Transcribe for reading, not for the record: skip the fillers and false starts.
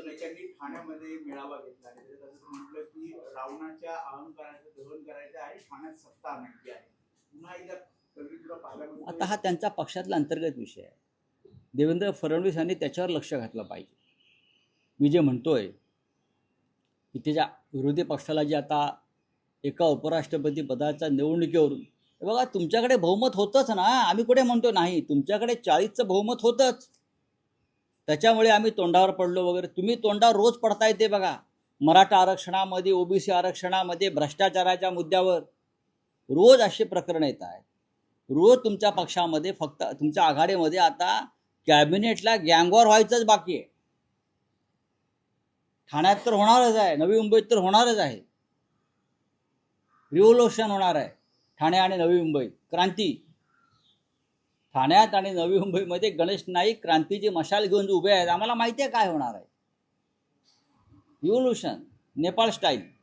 नेत्यांनी ठाण्यामध्ये मेळावा घेतला आहे. तसंच म्हटलं की रावणाच्या अहंकाराचं दहन करायचं आहे, ठाण्यात सत्ता आणायची आहे. पुन्हा एकदा सगळीकडे पार्लमेंट. आता हा त्यांचा पक्षातला अंतर्गत विषय आहे. देवेंद्र फडणवीस यांनी त्याच्यावर लक्ष घातलं पाहिजे. मी जे म्हणतोय की त्याच्या विरोधी पक्षाला जे आता एका उपराष्ट्रपती पदाच्या निवडणुकीवरून, बघा तुमच्याकडे बहुमत होतंच ना, आम्ही कुठे म्हणतो नाही, तुमच्याकडे 40चं बहुमत होतंच, त्याच्यामुळे आम्ही तोंडावर पडलो वगैरे. तुम्ही तोंडावर रोज पडताय ते बघा. मराठा आरक्षणामध्ये, ओबीसी आरक्षणामध्ये, भ्रष्टाचाराच्या मुद्द्यावर रोज असे प्रकरण येत आहेत. रोज तुमच्या पक्षामध्ये, फक्त तुमच्या आघाडीमध्ये आता कॅबिनेटला गँगवॉर व्हायचंच बाकी आहे. ठाण्यात तर होणारच आहे, नवी मुंबईत तर होणारच आहे. रिव्होल्युशन होणार आहे ठाणे आणि नवी मुंबईत, क्रांती. ठाण्यात आणि नवी मुंबईमध्ये गणेश नाईक क्रांतीची मशाल घेऊन उभे आहेत. आम्हाला माहिती आहे काय होणार आहे. Revolution Nepal style.